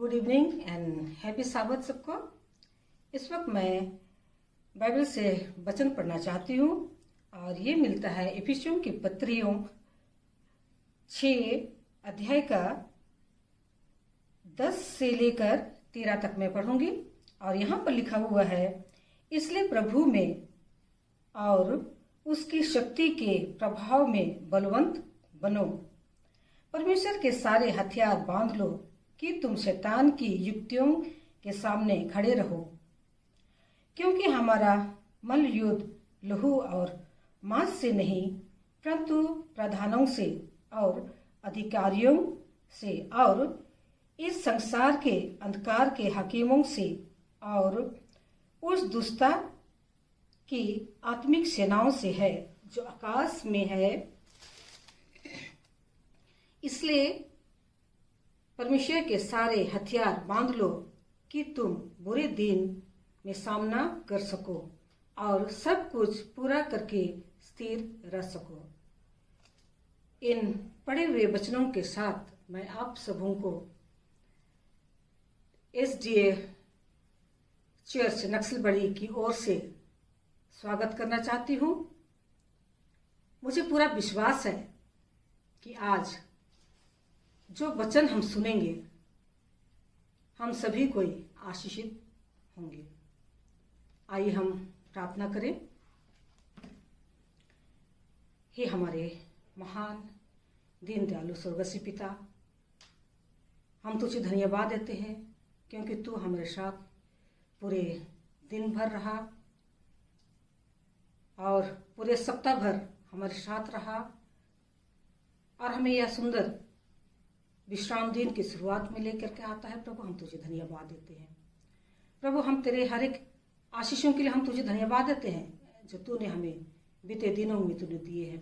Good evening and happy साबत सबको। इस वक्त मैं बाइबल से वचन पढ़ना चाहती हूँ और ये मिलता है इफिसियों की पत्रियों 6 अध्याय का 10 से लेकर 13 तक मैं पढ़ूंगी। और यहाँ पर लिखा हुआ है, इसलिए प्रभु में और उसकी शक्ति के प्रभाव में बलवंत बनो, परमेश्वर के सारे हथियार बांध लो कि तुम शैतान की युक्तियों के सामने खड़े रहो, क्योंकि हमारा मल युद्ध लहू और मांस से नहीं परंतु प्रधानों से और अधिकारियों से और इस संसार के अंधकार के हकीमों से और उस दुष्टता की आत्मिक सेनाओं से है जो आकाश में है। इसलिए परमेश्वर के सारे हथियार बांध लो कि तुम बुरे दिन में सामना कर सको और सब कुछ पूरा करके स्थिर रह सको। इन पढ़े हुए वचनों के साथ मैं आप सबों को SDA चर्च नक्सलबड़ी की ओर से स्वागत करना चाहती हूँ। मुझे पूरा विश्वास है कि आज जो वचन हम सुनेंगे हम सभी कोई आशीषित होंगे। आइए हम प्रार्थना करें। हे हमारे महान दीन दयालु स्वर्गीय पिता, हम तुझे धन्यवाद देते हैं क्योंकि तू हमारे साथ पूरे दिन भर रहा और पूरे सप्ताह भर हमारे साथ रहा और हमें यह सुंदर विश्राम दिन की शुरुआत में लेकर के आता है। प्रभु हम तुझे धन्यवाद देते हैं। प्रभु हम तेरे हर एक आशीषों के लिए हम तुझे धन्यवाद देते हैं जो तूने हमें बीते दिनों में तूने दिए हैं।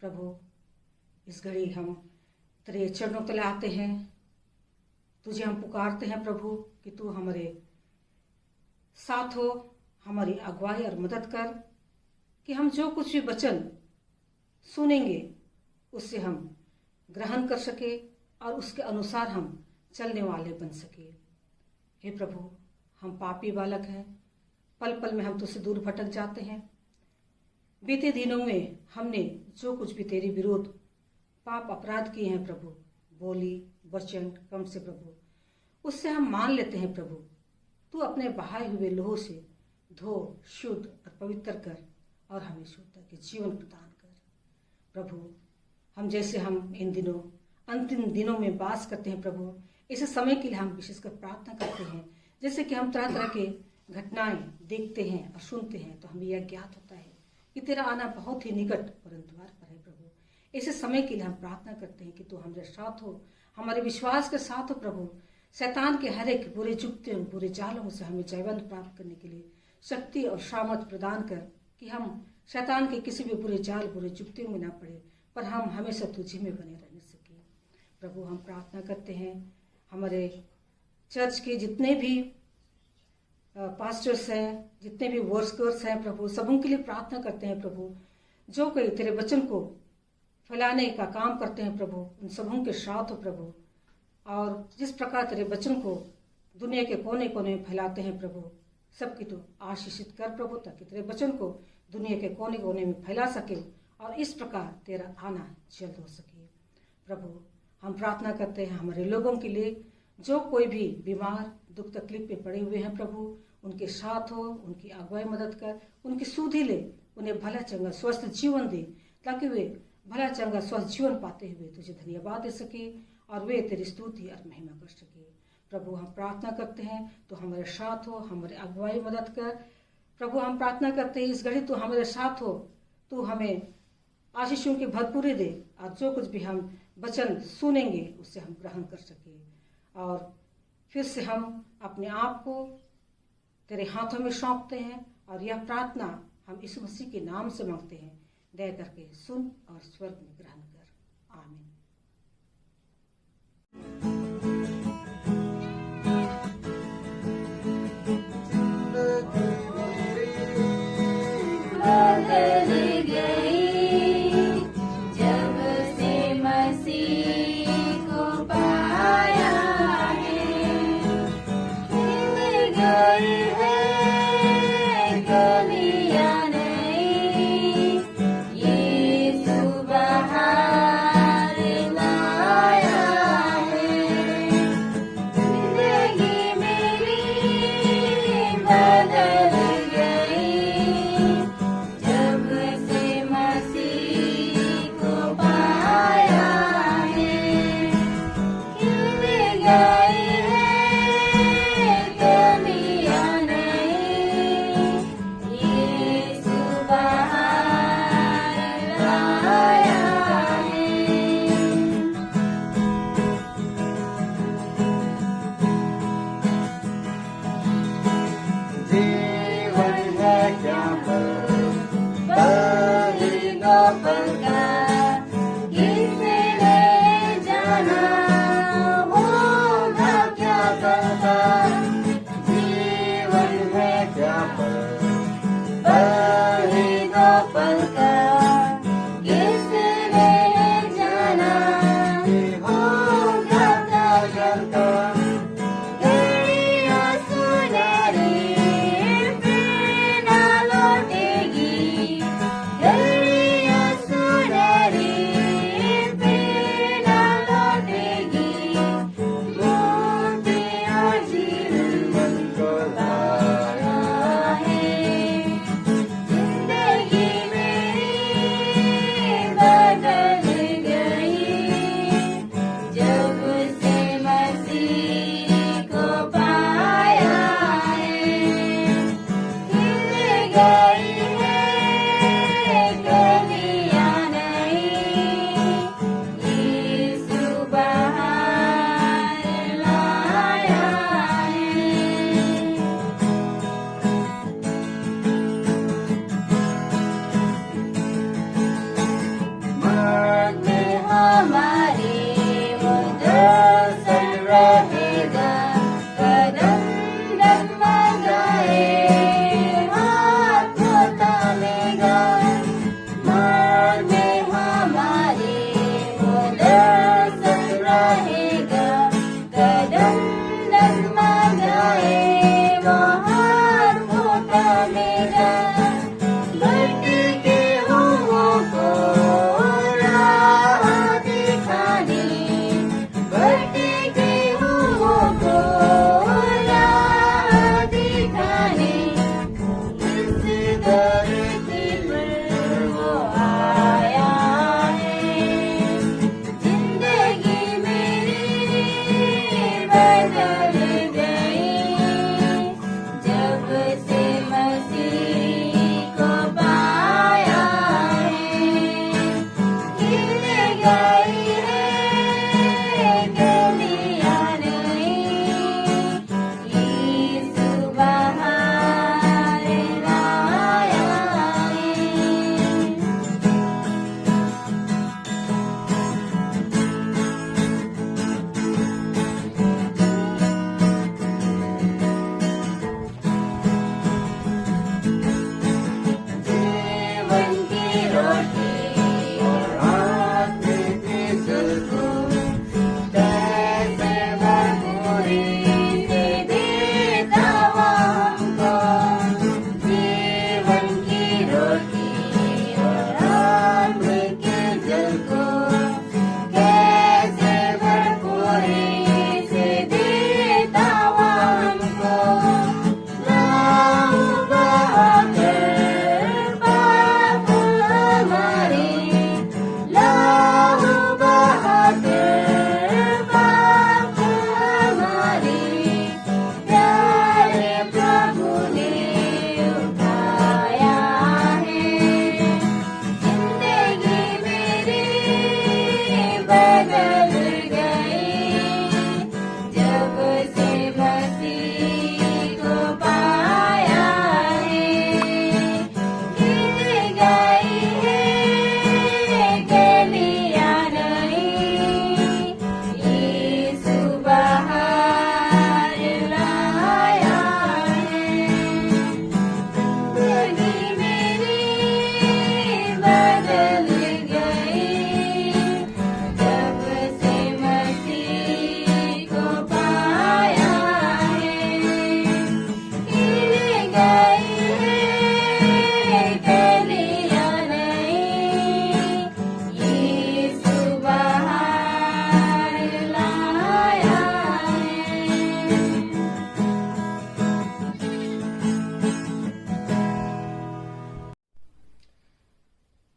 प्रभु इस घड़ी हम तेरे चरणों तले आते हैं, तुझे हम पुकारते हैं प्रभु कि तू हमारे साथ हो, हमारी अगुवाई और मदद कर कि हम जो कुछ भी वचन सुनेंगे उससे हम ग्रहण कर सके और उसके अनुसार हम चलने वाले बन सके। हे प्रभु हम पापी बालक हैं, पल पल में हम तुझसे दूर भटक जाते हैं। बीते दिनों में हमने जो कुछ भी तेरे विरोध पाप अपराध किए हैं प्रभु, बोली वचन कर्म से प्रभु, उससे हम मान लेते हैं प्रभु तू अपने बहाए हुए लोहो से धो, शुद्ध और पवित्र कर और हमें शुद्धता के जीवन प्रदान कर। प्रभु हम जैसे हम इन दिनों अंतिम दिनों में वास करते हैं प्रभु, इस समय के लिए हम विशेषकर प्रार्थना करते हैं। जैसे कि हम तरह तरह के घटनाएं देखते हैं और सुनते हैं तो हमें यह ज्ञात होता है कि तेरा आना बहुत ही निकट परंतु द्वार पर है। प्रभु ऐसे समय के लिए हम प्रार्थना करते हैं कि तू हमारे साथ हो, हमारे विश्वास के साथ हो। प्रभु शैतान के हर एक बुरे जुक्तियों बुरे जालों से हमें जयवंत प्राप्त करने के लिए शक्ति और सामर्थ प्रदान कर कि हम शैतान के किसी भी बुरे जाल बुरे जुक्तियों में ना पड़े पर हम हमेशा तुझी में बने रहने सके। प्रभु हम प्रार्थना करते हैं हमारे चर्च के जितने भी पास्टर्स हैं, जितने भी वर्कर्स हैं प्रभु, सबों के लिए प्रार्थना करते हैं प्रभु, जो कोई तेरे वचन को फैलाने का काम करते हैं प्रभु, उन सबों के साथ हो प्रभु। और जिस प्रकार तेरे वचन को दुनिया के कोने कोने में फैलाते हैं प्रभु, सबकी तो आशीषित कर प्रभु, ताकि तेरे वचन को दुनिया के कोने कोने में फैला सके और इस प्रकार तेरा आना जल्द हो सके। प्रभु हम प्रार्थना करते हैं हमारे लोगों के लिए जो कोई भी बीमार दुख तकलीफ में पड़े हुए हैं प्रभु, उनके साथ हो, उनकी अगुवाई मदद कर, उनकी सुधि ले, उन्हें भला चंगा स्वस्थ जीवन दे ताकि वे भला चंगा स्वस्थ जीवन पाते हुए तुझे धन्यवाद दे सके और वे तेरी स्तुति और महिमा कर सके। प्रभु हम प्रार्थना करते हैं तो हमारे साथ हो, हमारे अगुवाई मदद कर। प्रभु हम प्रार्थना करते हैं इस घड़ी तो हमारे साथ हो, तू हमें आशीषों की भरपूरी दे और जो कुछ भी हम वचन सुनेंगे उससे हम ग्रहण कर सके और फिर से हम अपने आप को तेरे हाथों में सौंपते हैं और यह प्रार्थना हम यीशु मसीह के नाम से मांगते हैं। दया करके सुन और स्वर्ग में ग्रहण कर। आमीन। जब से मसीह को पाया है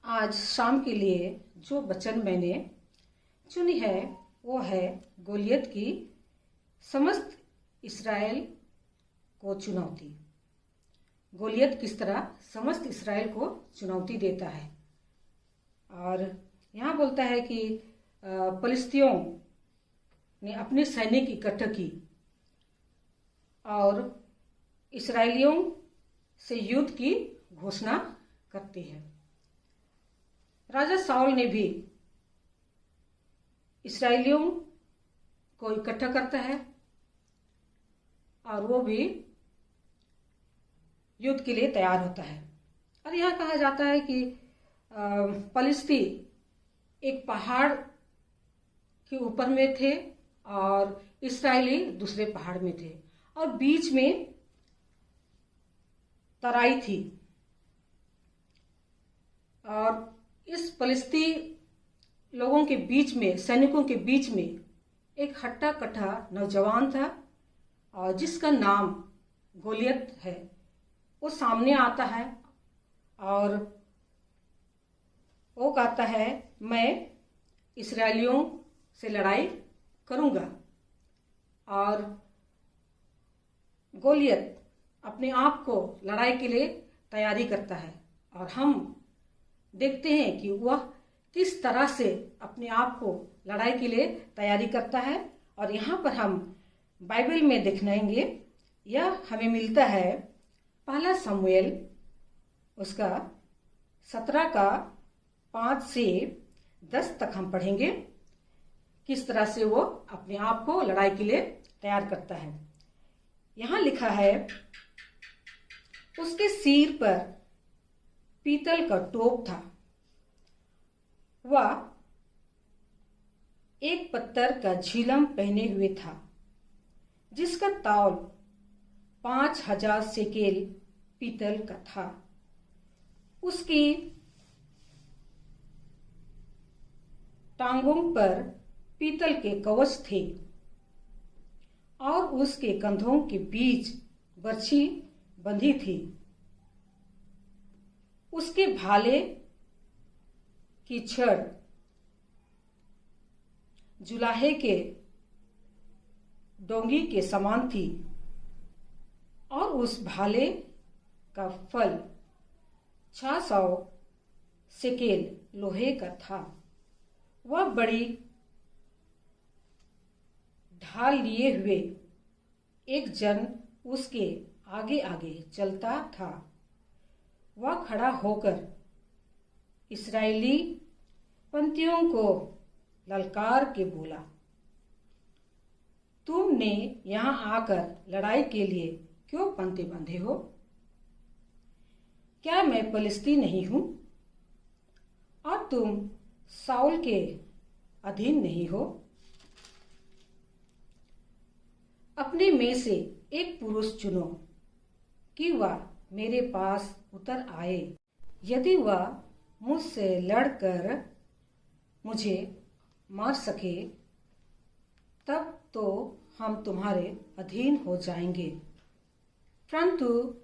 आज शाम के लिए जो वचन मैंने चुनी है वो है गोलियत की समस्त इस्राएल को चुनौती। गोलियत किस तरह समस्त इस्राएल को चुनौती देता है। और यहाँ बोलता है कि फलिस्तियों ने अपने सैनिक इकट्ठे की और इस्राएलियों से युद्ध की घोषणा करते हैं। राजा साउल ने भी इस्राएलियों को इकट्ठा करता है और वो भी युद्ध के लिए तैयार होता है। और यहाँ कहा जाता है कि फलिस्ती एक पहाड़ के ऊपर में थे और इस्राएली दूसरे पहाड़ में थे और बीच में तराई थी। और इस फलिस्ती लोगों के बीच में, सैनिकों के बीच में एक हट्टा कट्टा नौजवान था और जिसका नाम गोलियत है। वो सामने आता है और वो कहता है मैं इस्राएलियों से लड़ाई करूंगा। और गोलियत अपने आप को लड़ाई के लिए तैयारी करता है और हम देखते हैं कि वह किस तरह से अपने आप को लड़ाई के लिए तैयारी करता है। और यहाँ पर हम बाइबल में देखेंगे, यह हमें मिलता है पहला शमूएल उसका 17 का 5 से 10 तक हम पढ़ेंगे किस तरह से वो अपने आप को लड़ाई के लिए तैयार करता है। यहाँ लिखा है, उसके सिर पर पीतल का टोप था, वह एक पत्थर का झिलम पहने हुए था जिसका तौल 5000 शेकेल पीतल का था। उसकी टांगों पर पीतल के कवच थे और उसके कंधों के बीच बर्छी बंधी थी। उसके भाले की छड़ जुलाहे के डोंगी के समान थी और उस भाले का फल 600 शेकेल लोहे का था। वह बड़ी ढाल लिए हुए एक जन उसके आगे आगे चलता था। वह खड़ा होकर इस्राएली पंक्तियों को ललकार के बोला, तुमने यहाँ आकर लड़ाई के लिए क्यों पंक्ति बांधे हो? क्या मैं फलिस्ती नहीं हूं और तुम साउल के अधीन नहीं हो? अपने में से एक पुरुष चुनो कि वह मेरे पास उतर आए। यदि वह मुझसे लड़कर मुझे मार सके तब तो हम तुम्हारे अधीन हो जाएंगे, परंतु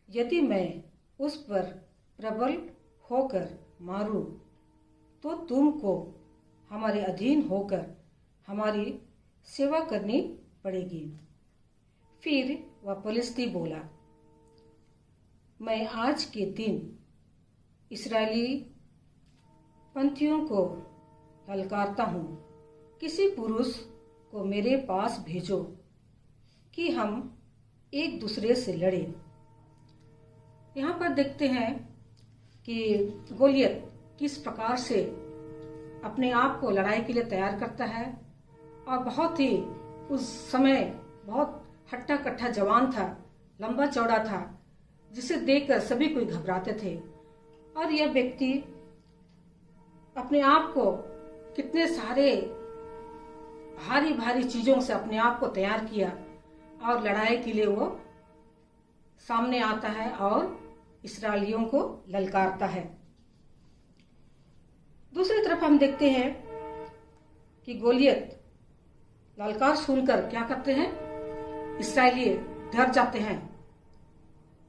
यदि मैं उस पर प्रबल होकर मारूं तो तुमको हमारे अधीन होकर हमारी सेवा करनी पड़ेगी। फिर वह फलिस्ती बोला, मैं आज के दिन इस्राएली पंक्तियों को ललकारता हूँ, किसी पुरुष को मेरे पास भेजो कि हम एक दूसरे से लड़े। यहाँ पर देखते हैं कि गोलियत किस प्रकार से अपने आप को लड़ाई के लिए तैयार करता है और बहुत ही उस समय बहुत हट्टा कट्टा जवान था, लंबा चौड़ा था, जिसे देखकर सभी कोई घबराते थे। और यह व्यक्ति अपने आप को कितने सारे भारी भारी चीजों से अपने आप को तैयार किया और लड़ाई के लिए वो सामने आता है और इस्राएलियों को ललकारता है। दूसरी तरफ हम देखते हैं कि गोलियत ललकार सुनकर क्या करते हैं, इस्राएली डर जाते हैं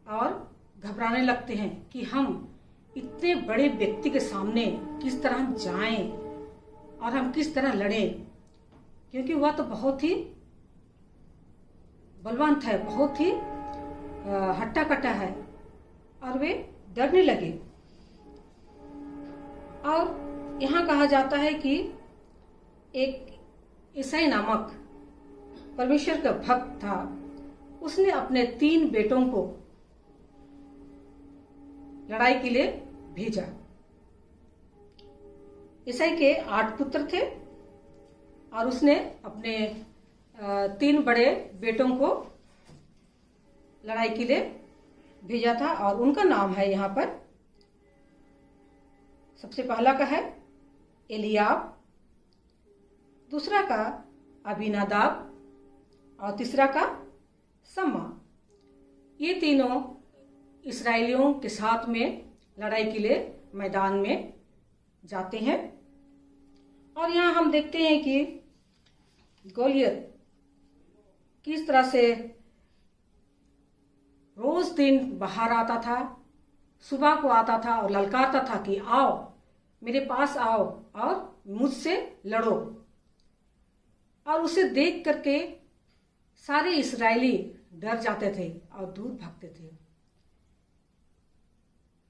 और घबराने लगते हैं कि हम इतने बड़े व्यक्ति के सामने किस तरह हम जाएं और हम किस तरह लड़ें, क्योंकि वह तो बहुत ही बलवंत है, बहुत ही हट्टा कट्टा है, और वे डरने लगे। और यहाँ कहा जाता है कि एक ईसाई नामक परमेश्वर का भक्त था, उसने अपने 3 बेटों को लड़ाई के लिए भेजा। ईसाई के 8 पुत्र थे और उसने अपने 3 बड़े बेटों को लड़ाई के लिए भेजा था, और उनका नाम है यहाँ पर, सबसे पहला का है एलियाब, दूसरा का अबीनादाब और तीसरा का सम्मा। ये तीनों इस्राएलियों के साथ में लड़ाई के लिए मैदान में जाते हैं। और यहाँ हम देखते हैं कि गोलियत किस तरह से रोज दिन बाहर आता था, सुबह को आता था और ललकारता था कि आओ मेरे पास आओ और मुझसे लड़ो। और उसे देख करके सारे इस्राएली डर जाते थे और दूर भागते थे।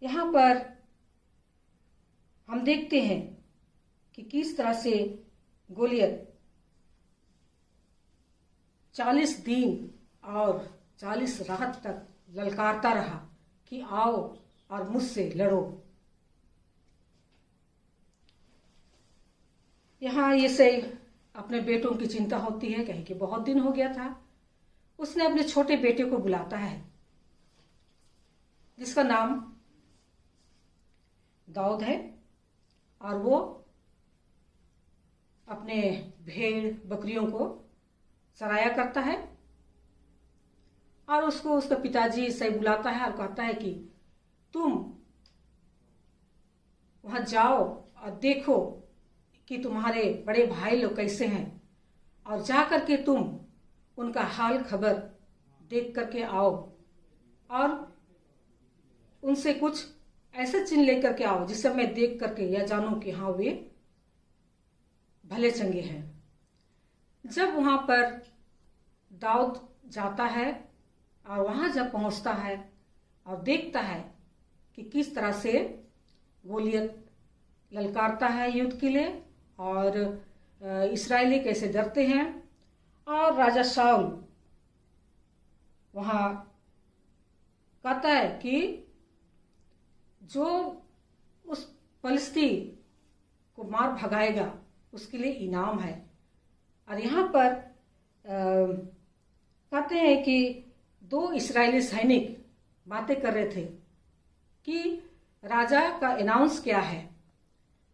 यहाँ पर हम देखते हैं कि किस तरह से गोलियत 40 दिन और 40 रात तक ललकारता रहा कि आओ और मुझसे लड़ो। यहाँ ये सही अपने बेटों की चिंता होती है, कहीं कि बहुत दिन हो गया था। उसने अपने छोटे बेटे को बुलाता है जिसका नाम दाऊद है, और वो अपने भेड़ बकरियों को चराया करता है। और उसको उसका पिताजी से बुलाता है और कहता है कि तुम वहां जाओ और देखो कि तुम्हारे बड़े भाई लोग कैसे हैं, और जा करके तुम उनका हाल खबर देख करके आओ और उनसे कुछ ऐसे चिन्ह लेकर के आओ जिससे मैं देख करके यह जानूं कि हाँ वे भले चंगे हैं। जब वहां पर दाऊद जाता है और वहां जब पहुंचता है और देखता है कि किस तरह से गोलियत ललकारता है युद्ध के लिए और इस्राएली कैसे डरते हैं, और राजा शाऊल वहां कहता है कि जो उस फलिस्ती को मार भगाएगा उसके लिए इनाम है। और यहाँ पर कहते हैं कि 2 इस्राएली सैनिक बातें कर रहे थे कि राजा का अनाउंस क्या है।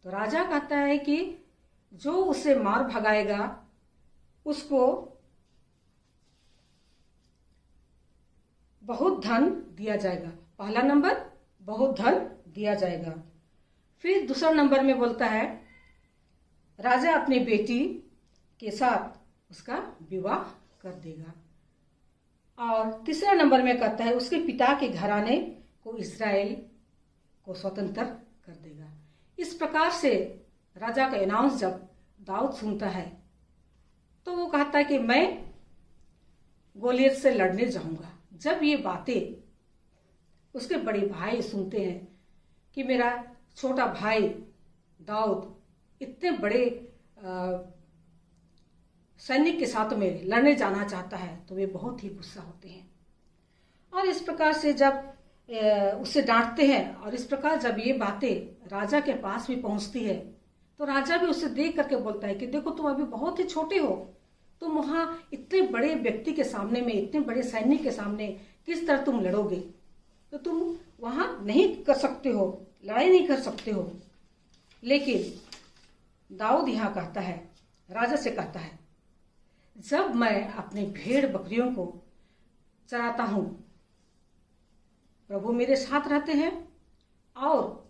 तो राजा कहता है कि जो उसे मार भगाएगा उसको बहुत धन दिया जाएगा। पहला नंबर बहुत धन दिया जाएगा। फिर दूसरा नंबर में बोलता है राजा अपनी बेटी के साथ उसका विवाह कर देगा। और तीसरा नंबर में कहता है उसके पिता के घराने को इस्राएल को स्वतंत्र कर देगा। इस प्रकार से राजा का अनाउंस जब दाऊद सुनता है तो वो कहता है कि मैं गोलियत से लड़ने जाऊंगा। जब ये बातें उसके बड़े भाई सुनते हैं कि मेरा छोटा भाई दाऊद इतने बड़े सैनिक के साथ में लड़ने जाना चाहता है, तो वे बहुत ही गुस्सा होते हैं। और इस प्रकार से जब उसे डांटते हैं और इस प्रकार जब ये बातें राजा के पास भी पहुंचती है तो राजा भी उसे देख करके बोलता है कि देखो तुम अभी बहुत ही छोटे हो, तुम वहां इतने बड़े व्यक्ति के सामने में, इतने बड़े सैनिक के सामने किस तरह तुम लड़ोगे, तो तुम वहां नहीं कर सकते हो, लड़ाई नहीं कर सकते हो। लेकिन दाऊद यहाँ कहता है, राजा से कहता है, जब मैं अपने भेड़ बकरियों को चराता हूं प्रभु मेरे साथ रहते हैं, और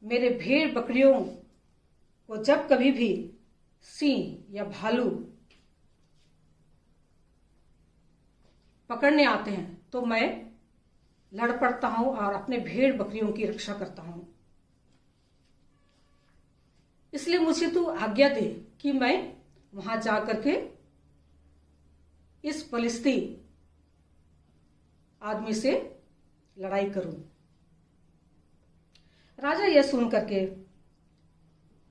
मेरे भेड़ बकरियों को जब कभी भी सिंह या भालू पकड़ने आते हैं तो मैं लड़ पड़ता हूं और अपने भेड़ बकरियों की रक्षा करता हूं। इसलिए मुझे तू आज्ञा दे कि मैं वहां जा करके इस फलिस्ती आदमी से लड़ाई करूं। राजा यह सुन करके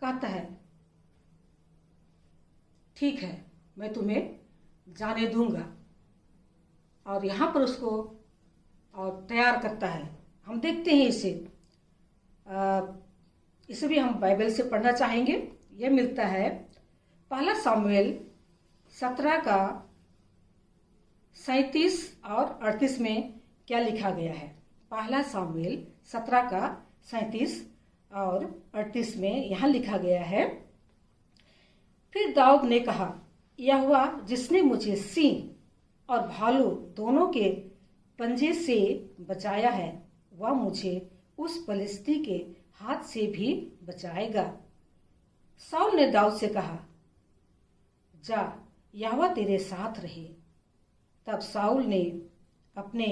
कहता है, ठीक है, मैं तुम्हें जाने दूंगा। और यहाँ पर उसको और तैयार करता है। हम देखते हैं इसे भी हम बाइबल से पढ़ना चाहेंगे। यह मिलता है पहला सामुएल 17 का 37 और 38 में क्या लिखा गया है। पहला सामुएल 17 का 37 और 38 में यहाँ लिखा गया है, फिर दाऊद ने कहा, यहोवा जिसने मुझे सिंह और भालू दोनों के पंजे से बचाया है, वह मुझे उस फलिस्ती के हाथ से भी बचाएगा। शाऊल ने दाऊद से कहा, जा, यहोवा तेरे साथ रहे। तब शाऊल ने अपने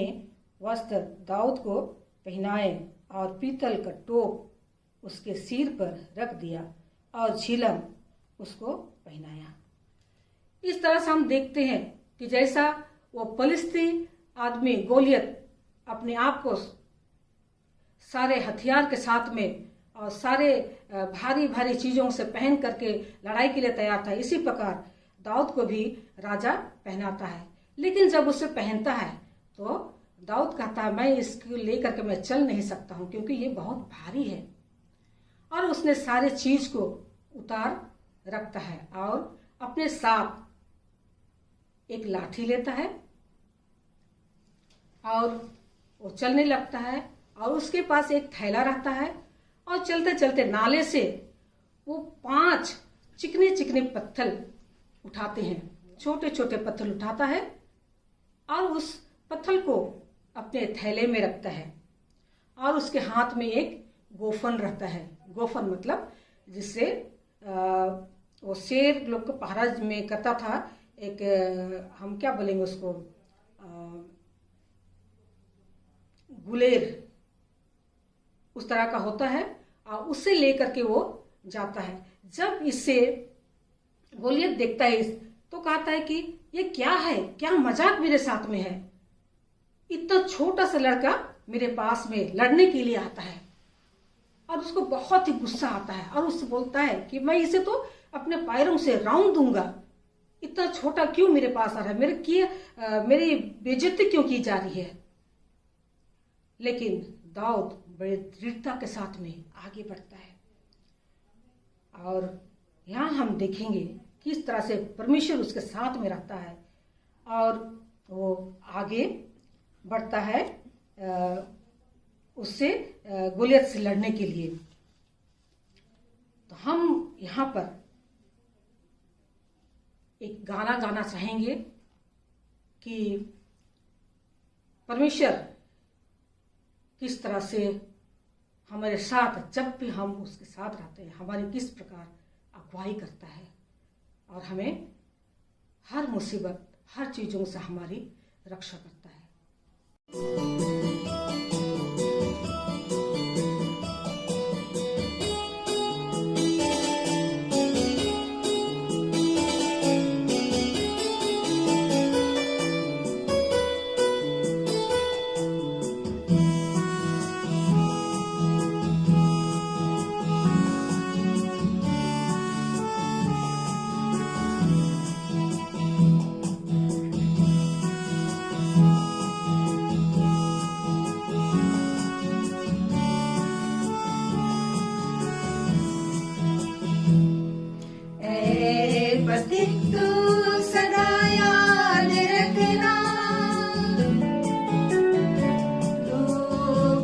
वस्त्र दाऊद को पहनाए और पीतल का टोप उसके सिर पर रख दिया और झिलम उसको पहनाया। इस तरह से हम देखते हैं कि जैसा वो फलिस्ती आदमी गोलियत अपने आप को सारे हथियार के साथ में और सारे भारी भारी चीजों से पहन करके लड़ाई के लिए तैयार था, इसी प्रकार दाऊद को भी राजा पहनाता है। लेकिन जब उसे पहनता है तो दाऊद कहता है, मैं इसको लेकर के मैं चल नहीं सकता हूं, क्योंकि ये बहुत भारी है। और उसने सारे चीज को उतार रखता है और अपने साथ एक लाठी लेता है और वो चलने लगता है। और उसके पास एक थैला रहता है और चलते चलते नाले से वो 5 चिकने चिकने पत्थर उठाते हैं, छोटे छोटे पत्थर उठाता है और उस पत्थर को अपने थैले में रखता है। और उसके हाथ में एक गोफन रहता है। गोफन मतलब जिससे वो शेर लोग को पहरा में करता था, एक हम क्या बोलेंगे उसको, गुलेर उस तरह का होता है, और उससे लेकर के वो जाता है। जब इससे गोलियत देखता है तो कहता है कि ये क्या है, क्या मजाक मेरे साथ में है, इतना छोटा सा लड़का मेरे पास में लड़ने के लिए आता है। और उसको बहुत ही गुस्सा आता है और उससे बोलता है कि मैं इसे तो अपने पैरों से राउंड दूंगा, इतना छोटा क्यों मेरे पास आ रहा है, मेरी बेइज्जती क्यों की जा रही है। लेकिन दाऊद बड़े दृढ़ता के साथ में आगे बढ़ता है। और यहाँ हम देखेंगे किस तरह से परमेश्वर उसके साथ में रहता है और वो आगे बढ़ता है उससे गोलियत से लड़ने के लिए। तो हम यहाँ पर एक गाना गाना चाहेंगे कि परमेश्वर किस तरह से हमारे साथ, जब भी हम उसके साथ रहते हैं, हमारी किस प्रकार अगुवाई करता है और हमें हर मुसीबत, हर चीजों से हमारी रक्षा करता है।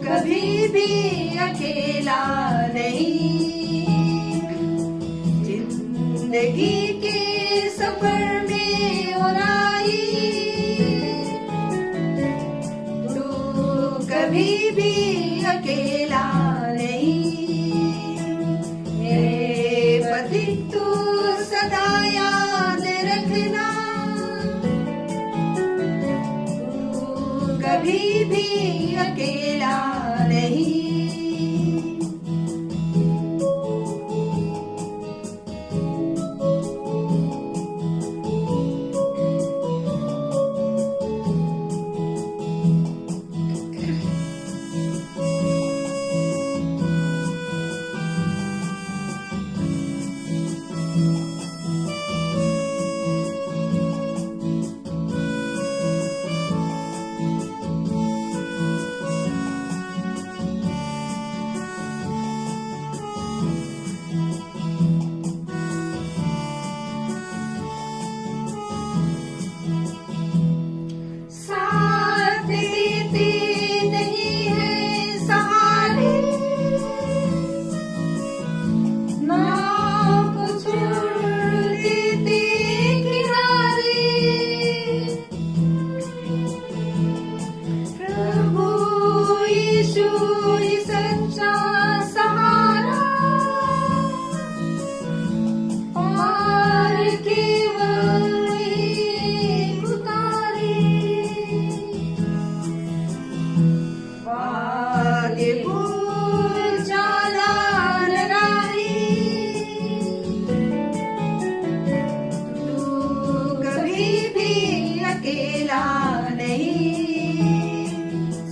कभी भी अकेला नहीं, जिंदगी के सफर में और आई, तू कभी भी अकेला नहीं। ए पति तू सदा याद रखना, तू कभी भी अकेला नहीं। कभी भी अकेला नहीं,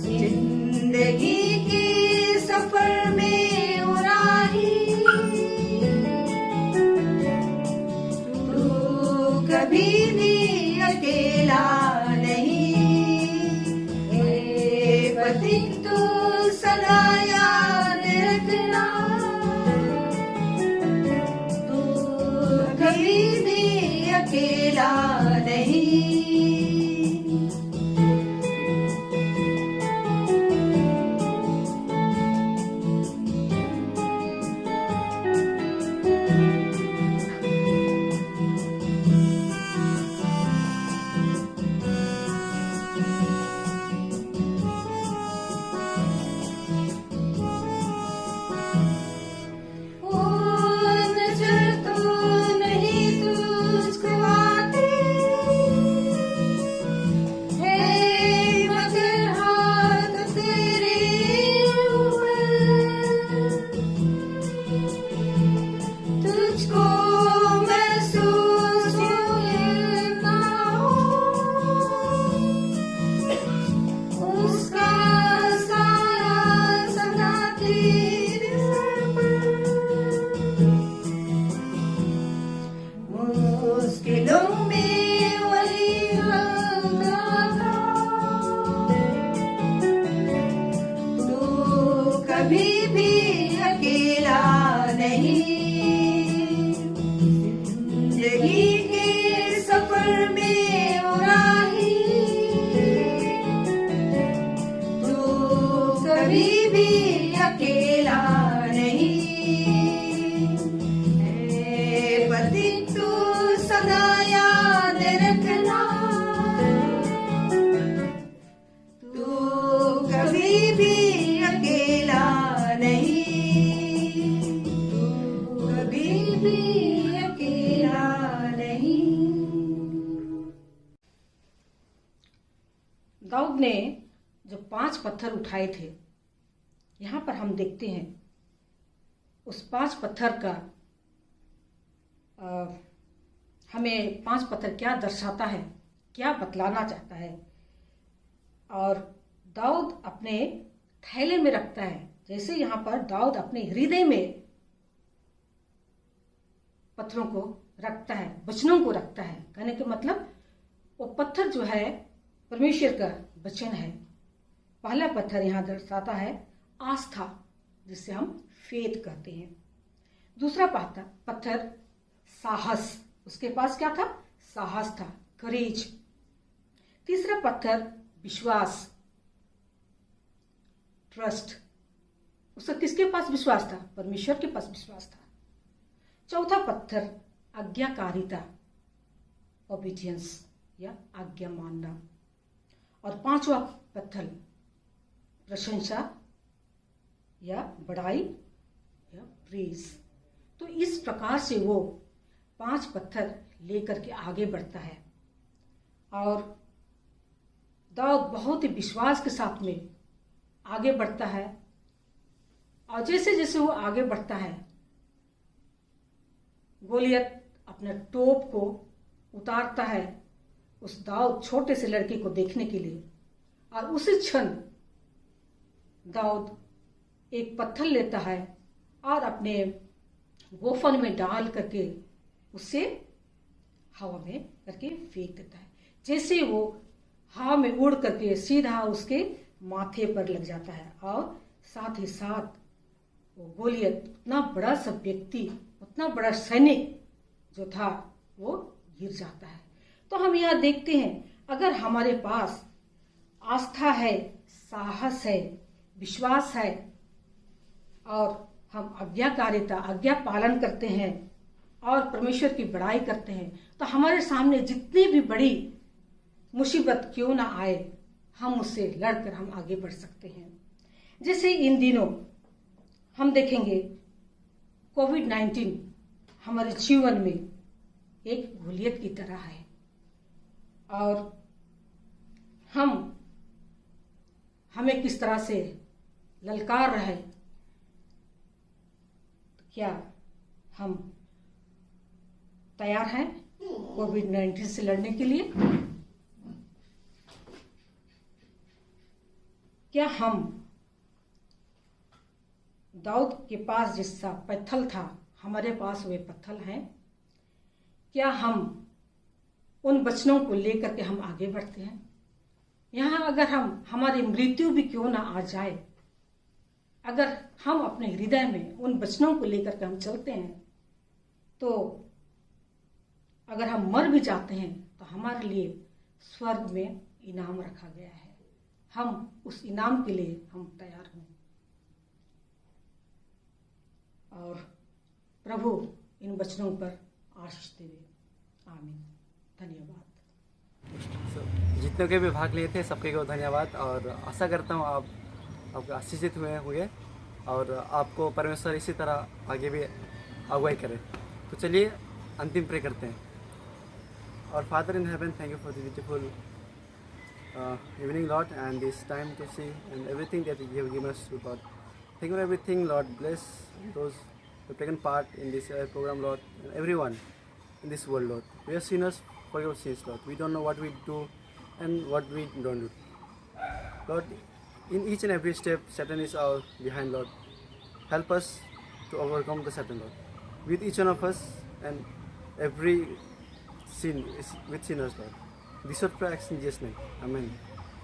जिंदगी के सफर में ओ राही, तू कभी भी अकेला नहीं, हे पथिक तू सदा याद रखना, तू कभी भी अकेला नहीं। कभी भी अकेला नहीं, जिंदगी के सफर में ओ राही, तू कभी भी अकेला नहीं, हे पथिक तू सदा याद रखना, तू कभी भी अकेला नहीं, तू कभी भी अकेला नहीं। दाऊद ने जो 5 पत्थर उठाए थे, यहाँ पर हम देखते हैं उस 5 पत्थर का हमें 5 पत्थर क्या दर्शाता है, क्या बतलाना चाहता है। और दाऊद अपने थैले में रखता है, जैसे यहाँ पर दाऊद अपने हृदय में पत्थरों को रखता है, वचनों को रखता है। कहने का मतलब वो पत्थर जो है परमेश्वर का वचन है। पहला पत्थर यहाँ दर्शाता है आस्था, जिसे हम फेथ कहते हैं। दूसरा पत्थर साहस, उसके पास क्या था? साहस था, करेज। तीसरा पत्थर विश्वास, ट्रस्ट। उसका किसके पास विश्वास था? परमेश्वर के पास विश्वास था। चौथा पत्थर आज्ञाकारिता, ओबीडियंस या आज्ञा मानना। और 5वां पत्थर प्रशंसा या बड़ाई या प्रेज। तो इस प्रकार से वो 5 पत्थर लेकर के आगे बढ़ता है और दाऊद बहुत ही विश्वास के साथ में आगे बढ़ता है। और जैसे जैसे वो आगे बढ़ता है, गोलियत अपने टोप को उतारता है उस दाऊद छोटे से लड़के को देखने के लिए। और उसी क्षण दाऊद एक पत्थर लेता है और अपने गोफन में डाल करके उससे हवा में करके फेंक देता है। जैसे वो हवा में उड़ करके सीधा उसके माथे पर लग जाता है और साथ ही साथ वो गोलियत, उतना बड़ा सा व्यक्ति, उतना बड़ा सैनिक जो था, वो गिर जाता है। तो हम यहाँ देखते हैं, अगर हमारे पास आस्था है, साहस है, विश्वास है और हम आज्ञाकारिता, आज्ञा पालन करते हैं और परमेश्वर की बड़ाई करते हैं, तो हमारे सामने जितनी भी बड़ी मुसीबत क्यों ना आए, हम उससे लड़कर हम आगे बढ़ सकते हैं। जैसे इन दिनों हम देखेंगे कोविड-19 हमारे जीवन में एक गोलियत की तरह है और हमें किस तरह से ललकार रहे। तो क्या हम तैयार हैं? कोविड-19 से लड़ने के लिए। क्या हम दाऊद के पास जिसका पत्थर था, हमारे पास वे पत्थर हैं? क्या हम उन वचनों को लेकर के हम आगे बढ़ते हैं? यहाँ अगर हमारी मृत्यु भी क्यों ना आ जाए, अगर हम अपने हृदय में उन वचनों को लेकर के हम चलते हैं, तो अगर हम मर भी जाते हैं तो हमारे लिए स्वर्ग में इनाम रखा गया है। हम उस इनाम के लिए हम तैयार हों। और प्रभु इन वचनों पर आशीष देवे। आमीन। धन्यवाद। जितने के भी भाग लिए थे सबके को धन्यवाद, और आशा करता हूँ आप आशीषित हुए और आपको परमेश्वर इसी तरह आगे भी अगुवाई करे। तो चलिए अंतिम प्रे करते हैं। और father in heaven, thank you for the beautiful evening, Lord, and this time to see and everything that you have given us, Lord. Thank you for everything, Lord. Bless those who have taken part in this program, Lord, and everyone in this world, Lord. We are sinners for your sins, Lord. We don't know what we do and what we don't do. Lord, in each and every step, Satan is all behind, Lord. Help us to overcome the Satan, Lord. With each one of us, and every sin is with sinners, Lord. This is what prayer in Jesus' name. Amen.